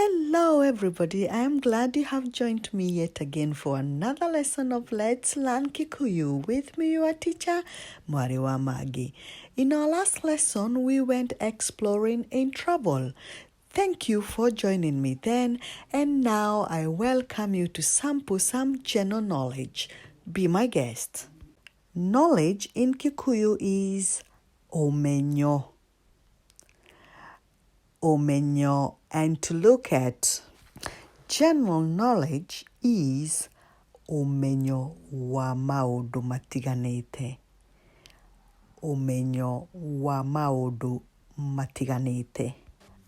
Hello everybody, I am glad you have joined me yet again for another lesson of Let's Learn Kikuyu with me, your teacher, Mwariwa Magi. In our last lesson, we went exploring in travel. Thank you for joining me then, and now I welcome you to sample some general knowledge. Be my guest. Knowledge in Kikuyu is omenyo. Omenyo, and to look at general knowledge is omenyo wa maundu matiganite. Omenyo wa maundu matiganite.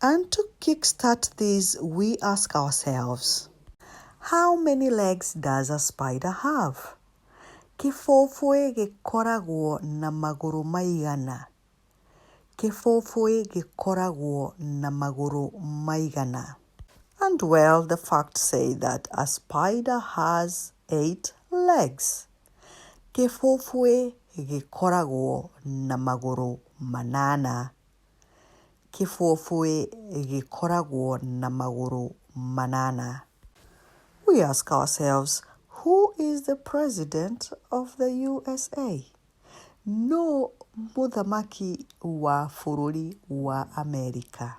And to kickstart this, we ask ourselves, how many legs does a spider have? Kĩbũbũĩ gĩkoragwo na magũrũ maigana. Kĩbũbũĩ gĩkoragwo na magũrũ maigana. And well, the facts say that a spider has 8 legs. Kĩbũbũĩ gĩkoragwo na magũrũ manana. Kĩbũbũĩ gĩkoragwo na magũrũ manana. We ask ourselves, who is the president of the USA? No mûthamaki wa bûrûri wa Amerika.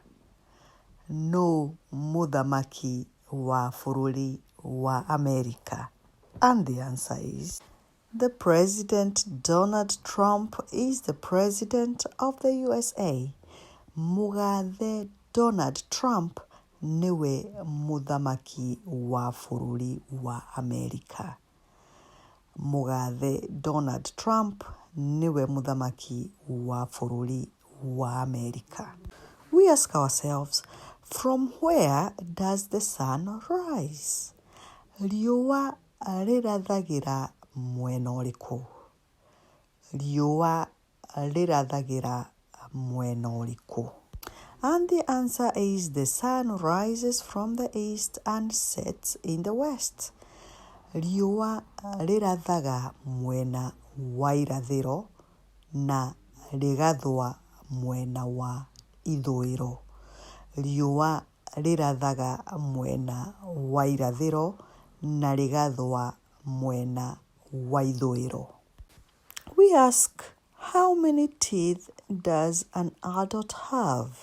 No mûthamaki wa bûrûri wa Amerika. And the answer is, the President Donald Trump is the president of the USA. Mũgathe Donald Trump niwe mûthamaki wa bûrûri wa Amerika. Mũgathe Donald Trump niwe mûthamaki wa bûrûri wa Amerika. We ask ourselves, from where does the sun rise? Riũa rĩrathagĩra mwena ũrĩkũ? Riũa rĩrathagĩra mwena ũrĩkũ? And the answer is, the sun rises from the east and sets in the west. Riũa rĩrathaga mwena wa irathĩro na rĩgathũa mwena wa ithũĩro. Riũa rĩrathaga mwena wa irathĩro na rĩgathũa mwena wa ithũĩro. We ask, how many teeth does an adult have?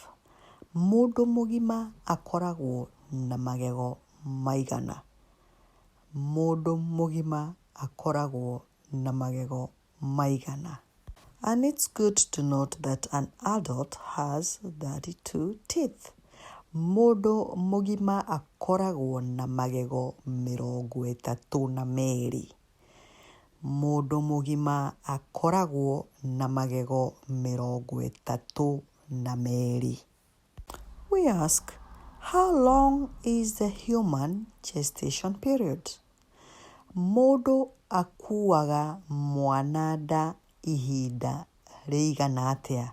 Mũndũ mũgima akoragwo na magego maigana. Mũndũ mũgima akoragwo na magego maigana. And it's good to note that an adult has 32 teeth. Mũndũ mũgima akoragwo na magego 32. Mũndũ mũgima akoragwo na magego 32. We ask, how long is the human gestation period? Mũndũ akuaga mwana nda ihinda rĩigana atĩa?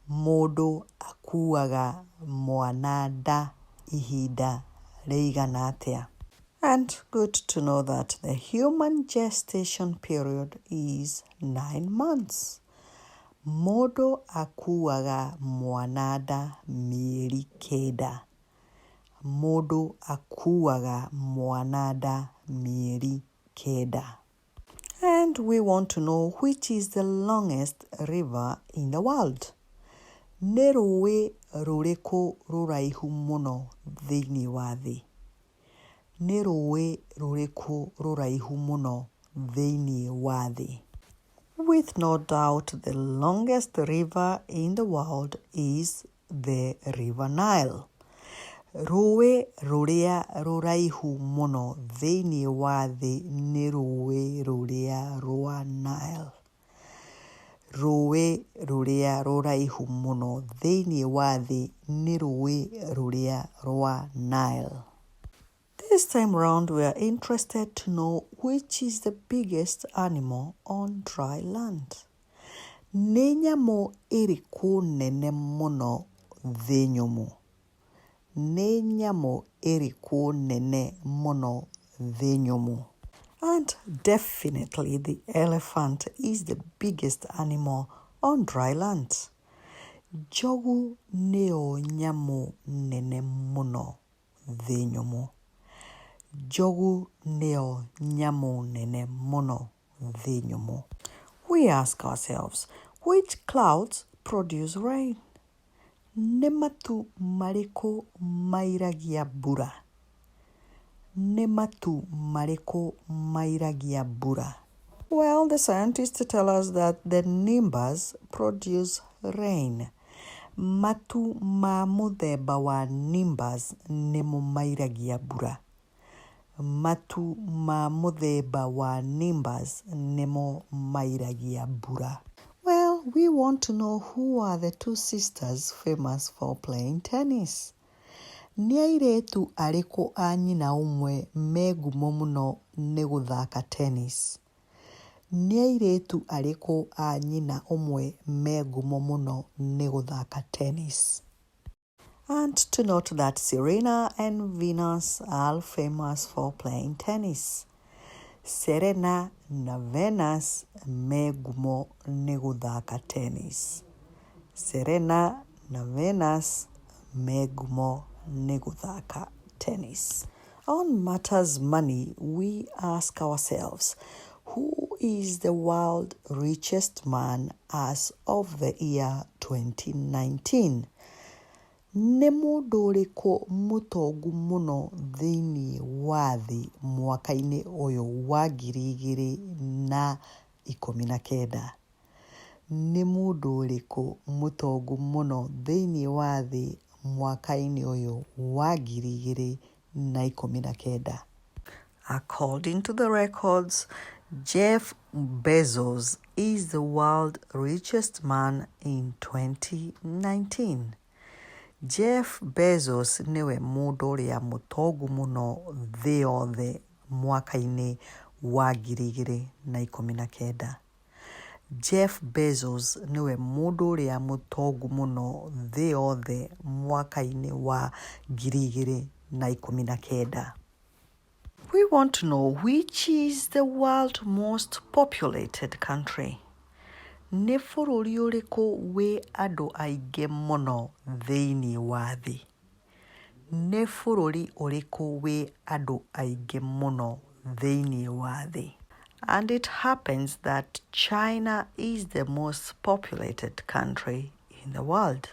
Mũndũ akuaga mwana nda ihinda rĩigana atĩa? And good to know that the human gestation period is 9 months. Mũndũ akuaga mwana nda mĩeri 9. Mũndũ akuaga mwana nda mĩeri 9. And we want to know which is the longest river in the world. Nĩ rũĩ rũrĩkũ rũraihu mũno thĩinĩ wa thĩ? Nĩ rũĩ rũrĩkũ rũraihu mũno thĩinĩ wa thĩ? With no doubt, the longest river in the world is the River Nile. Rũĩ rũrĩa rũraihu mũno thĩinĩ wa thĩ nĩ rũĩ rũrĩa rwa Nile. Rũĩ rũrĩa rũraihu mũno thĩinĩ wa thĩ nĩ rũĩ rũrĩa rwa Nile. This time round, we are interested to know which is the biggest animal on dry land. Nĩ nyamũ ĩrĩkũ nene mũno thĩ nyũmũ? Nĩ nyamũ ĩrĩkũ nene mũno thĩ nyũmũ? And definitely the elephant is the biggest animal on dry land. Njogu nĩyo nyamũ nene mũno thĩ nyũmũ. Njogu nĩyo nyamu nene mũno thĩ nyũmũ. We ask ourselves, which clouds produce rain? Nĩ matu marĩkũ mairagia mbura? Nĩ matu marĩkũ mairagia mbura? Well, the scientists tell us that the nimbus produce rain. Matu ma mũthemba wa nimbus nĩmo mairagia mbura. Matu ma mũthemba wa nimbus nĩmo mairagia mbura. Well, we want to know who are the two sisters famous for playing tennis. Nĩ airĩtu arĩkũ a nyina ũmwe me ngumo mũno nĩ gũthaka tennis? Nĩ airĩtu arĩkũ a nyina ũmwe me ngumo mũno nĩ gũthaka tennis? And to note that Serena and Venus are famous for playing tennis. Serena na Venus me ngumo nĩ gũthaka tennis. Serena na Venus me ngumo nĩ gũthaka tennis. On matters money, we ask ourselves, who is the world's richest man as of the year 2019? Nĩ mũndũ ũrĩkũ mũtongu mũno thĩinĩ wa thĩ mwaka-inĩ ũyũ wa 2019? Nĩ mũndũ ũrĩkũ mũtongu mũno thĩinĩ wa thĩ mwaka-inĩ ũyũ wa 2019? According to the records, Jeff Bezos is the world's richest man in 2019. Jeff Bezos nĩwe mũndũ ũrĩa mũtongu mũno thĩ yothe mwaka-inĩ wa 2019. Jeff Bezos nĩwe mũndũ ũrĩa mũtongu mũno thĩ yothe mwaka-inĩ wa 2019. We want to know which is the world's most populated country. Nĩ bũrũri ũrĩkũ wĩ andũ aingĩ mũno thĩinĩ wa thĩ? Nĩ bũrũri ũrĩkũ wĩ andũ aingĩ mũno thĩinĩ wa thĩ? And it happens that China is the most populated country in the world.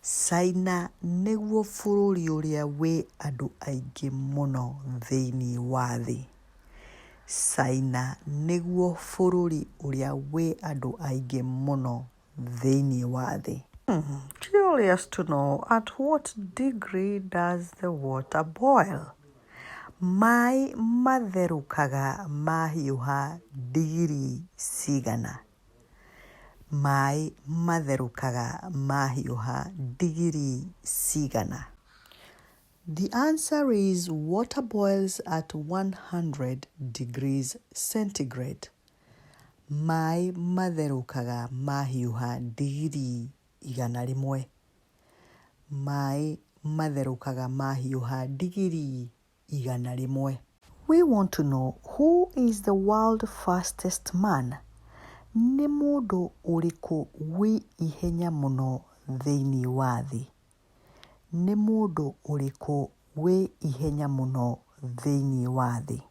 Caina nĩguo bũrũri ũrĩa wĩ andũ aingĩ mũno thĩinĩ wa thĩ. Caina nĩguo bũrũri ũrĩa wĩ andũ aingĩ mũno thĩinĩ wa thĩ. Curious to know, at what degree does the water boil? Maĩ matherũkaga mahiũha digirii cigana? Maĩ matherũkaga mahiũha digirii cigana? The answer is water boils at 100 degrees centigrade. Maĩ matherũkaga mahiũha digirii 100. Maĩ matherũkaga mahiũha digirii 100. We want to know who is the world's fastest man. Nĩ mũndũ ũrĩkũ wĩ ihenya mũno thĩinĩ wa thĩ? Nĩ mũndũ ũrĩkũ wĩ ihenya mũno thĩinĩ wa thĩ?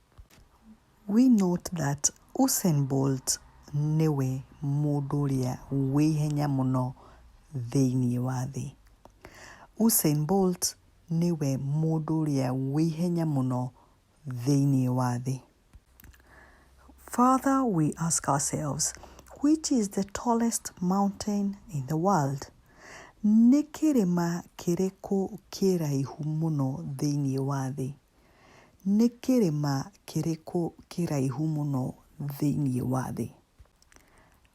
We note that Usain Bolt nĩwe mũndũ ũrĩa wĩ ihenya mũno thĩinĩ wa thĩ. Usain Bolt niwe mũndũ ũrĩa wĩ ihenya mũno thĩinĩ wa thĩ. Further, we ask ourselves, which is the tallest mountain in the world? Nĩ kĩrĩma kĩrĩkũ kiraihu mũno thĩinĩ wa thĩ? Nĩ kĩrĩma kĩrĩkũ kiraihu mũno thĩinĩ wa thĩ?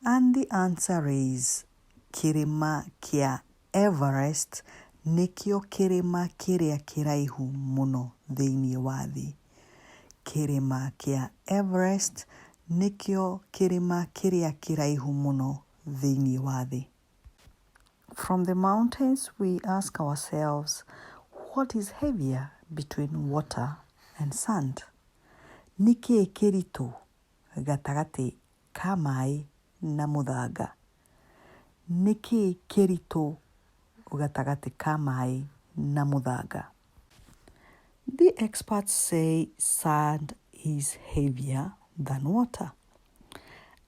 And the answer is kĩrĩma kĩa Everest nĩkĩo kĩrĩma kĩrĩa kiraihu mũno thĩinĩ wa thĩ. Kĩrĩma kĩa Everest nĩkĩo kĩrĩma kĩrĩa kiraihu mũno thĩinĩ wa thĩ. From the mountains, we ask ourselves, what is heavier between water and sand? Nĩ kĩĩ kĩritũ gatagatĩ ka maĩ na mũthanga? Nĩ kĩĩ kĩritũ gatagatĩ ka maĩ na mũthanga? The experts say sand is heavier than water.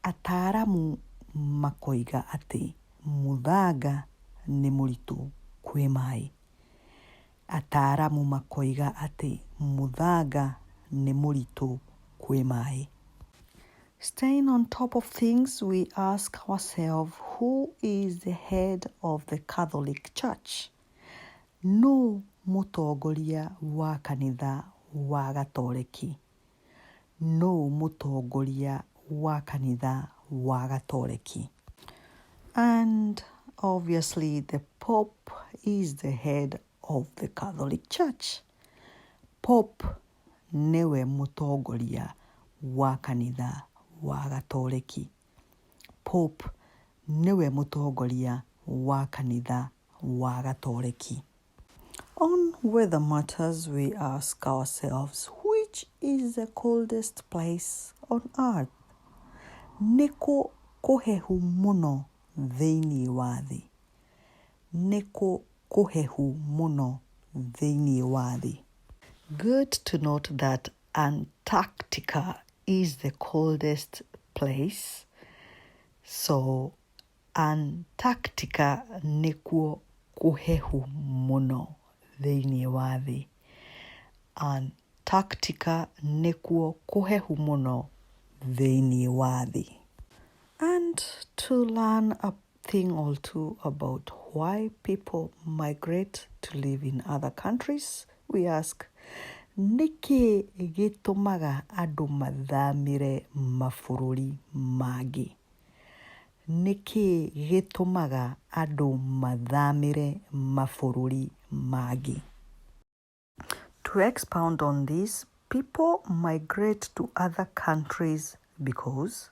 Ataaramu makoiga atĩ mũthanga nĩ mũritũ kwĩ maĩ. Ataaramu makoiga atĩ mũthanga nĩ mũritũ kwĩ maĩ. Staying on top of things, we ask ourselves, who is the head of the Catholic Church? No mũtongoria wa kanitha wa Gatoleki. No mũtongoria wa kanitha wa Gatoleki. And obviously the Pope is the head of the Catholic Church. Pope niwe mũtongoria wa kanitha wa Gatoleki. Pope niwe mũtongoria wa kanitha wa Gatoleki. On weather matters, we ask ourselves, which is the coldest place on earth? Nĩkũ kũhehu mũno thĩinĩ wa thĩ? Nĩkũ kũhehu mũno thĩinĩ wa thĩ? Good to note that Antarctica is the coldest place. So Antarctica nĩkuo kũhehu mũno thĩinĩ wa thĩ. Antarctica nĩkuo kũhehu mũno thĩinĩ wa thĩ. And to learn a thing or two about why people migrate to live in other countries, we ask, nĩkĩ gĩtũmaga andũ mathamĩre mabũrũri mangĩ? Nĩkĩ gĩtũmaga andũ mathamĩre mabũrũri mangĩ? To expound on this, people migrate to other countries because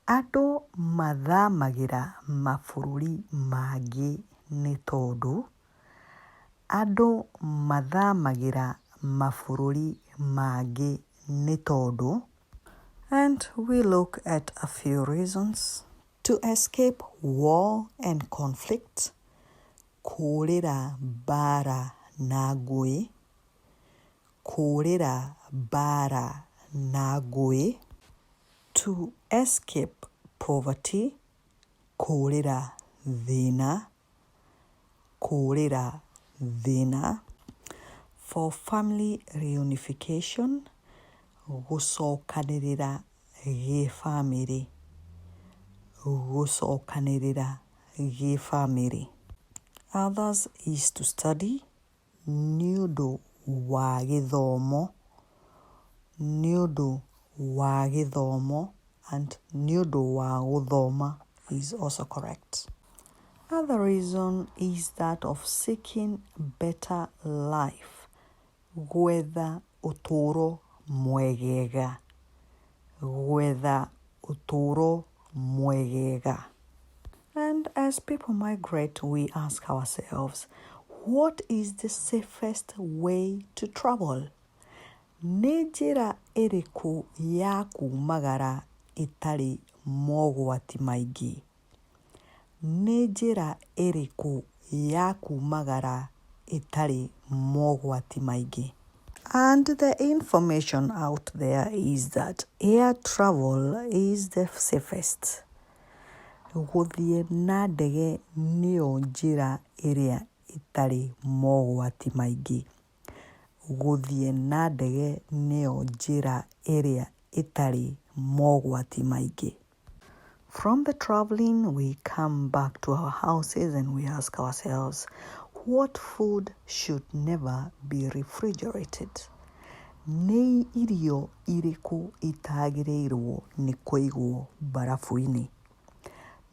andũ mathamagĩra mabũrũri mangĩ nĩ tondũ andũ mathamagĩra mabũrũri mangĩ nĩ tondũ. And we look at a few reasons. To escape war and conflict, kũũrĩra mbara na ngũĩ, kũũrĩra mbara na ngũĩ. To escape poverty, kũũrĩra thĩna, kũũrĩra thĩna. For family reunification, gũcokanĩrĩra gĩ-bamĩrĩ, gũcokanĩrĩra gĩ-bamĩrĩ. Others is to study, nĩ ũndũ wa gĩthomo, nĩ ũndũ wa gĩthomo, and nĩ ũndũ wa gũthoma is also correct. Another reason is that of seeking better life, gwetha ũtũũro mwegega, gwetha ũtũũro mwegega. And as people migrate, we ask ourselves, what is the safest way to travel? Nĩ njĩra ĩrĩkũ ya kumagara ĩtarĩ mogwati maingĩ? Nĩ njĩra ĩrĩkũ ya kumagara ĩtarĩ mogwati maingĩ? And the information out there is that air travel is the safest. Gũthiĩ na ndege nĩyo njĩra ĩrĩa ĩtarĩ mogwati maingĩ. Gũthiĩ na ndege nĩyo njĩra ĩrĩa ĩtarĩ mogwati maingĩ. From the traveling, we come back to our houses and we ask ourselves, what food should never be refrigerated? Nĩ irio irĩkũ itagĩrĩirwo nĩ kũigwo barafu-inĩ?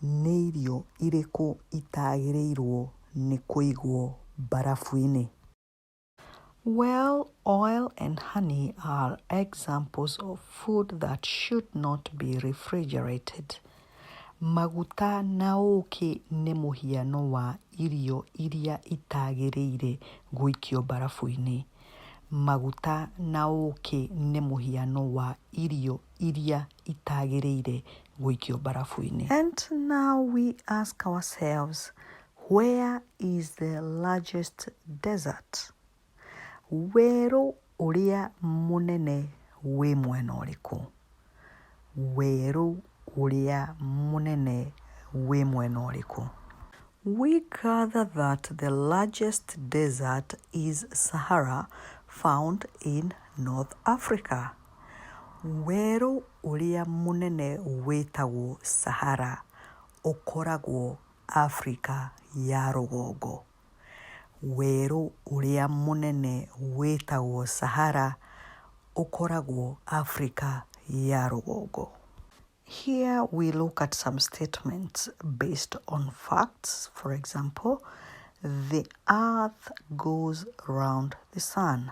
Nĩ irio irĩkũ itagĩrĩirwo nĩ kũigwo barafu-inĩ? Well, oil and honey are examples of food that should not be refrigerated. Maguta na ũũkĩ nĩ mũhiano wa irio iria itagĩrĩire gũikio barafu-inĩ. Maguta na ũũkĩ nĩ mũhiano wa irio iria itagĩrĩire gũikio barafu-inĩ. And now we ask ourselves, where is the largest desert? Werũ ũrĩa mũnene wĩ mwena ũrĩkũ? Werũ ũrĩa mũnene wĩ mwena ũrĩkũ? We gather that the largest desert is Sahara, found in North Africa. Werũ ũrĩa mũnene wĩtagwo Sahara ũkoragwo Afrika ya rũgongo. Werũ ũrĩa mũnene wĩtagwo Sahara ũkoragwo Afrika ya rũgongo. Here we look at some statements based on facts. For example, the earth goes round the sun.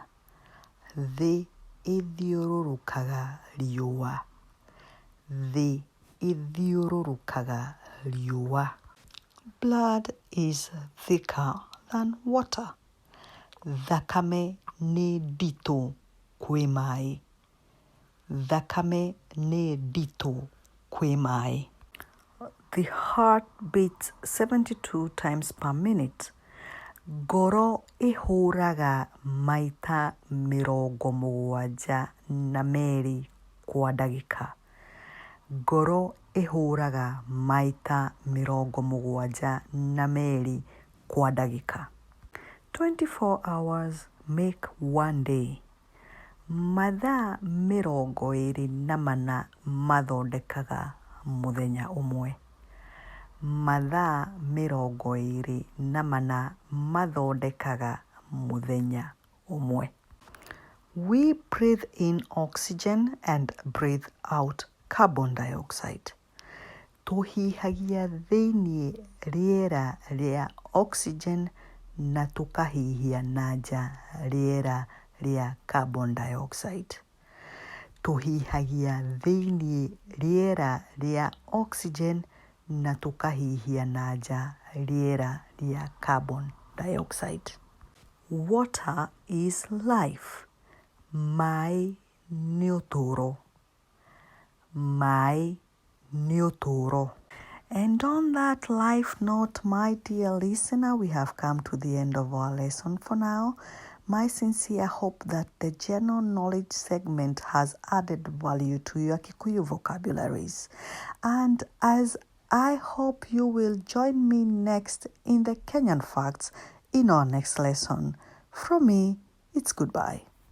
Thĩ ithiũrũrũkaga riũa. Thĩ ithiũrũrũkaga riũa. Blood is thicker than water. Thakame nĩ nditũ kwĩ maĩ. Thakame nĩ nditũ kwĩ maĩ. The heart beats 72 times per minute. Ngoro ĩhũraga maita 72 kwa ndagĩka. Ngoro ĩhũraga maita 72 kwa ndagĩka. 24 hours make one day. Mathaa 24 mathondekaga mũthenya ũmwe. Mathaa 24 mathondekaga mũthenya ũmwe. We breathe in oxygen and breathe out carbon dioxide. Tũhihagia thĩiniĩ rĩera rĩa oxygen na tũkahihia na nja rĩera rĩa carbon dioxide. Tũhihagia thĩiniĩ rĩera rĩa oxygen na tũkahihia na nja rĩera rĩa carbon dioxide. Water is life. Maĩ nĩ ũtũũro. Maĩ nĩ ũtũũro. And on that life note, my dear listener, we have come to the end of our lesson for now. My sincere hope that the general knowledge segment has added value to your Kikuyu vocabularies. And as I hope you will join me next in the Kenyan facts in our next lesson. From me, it's goodbye.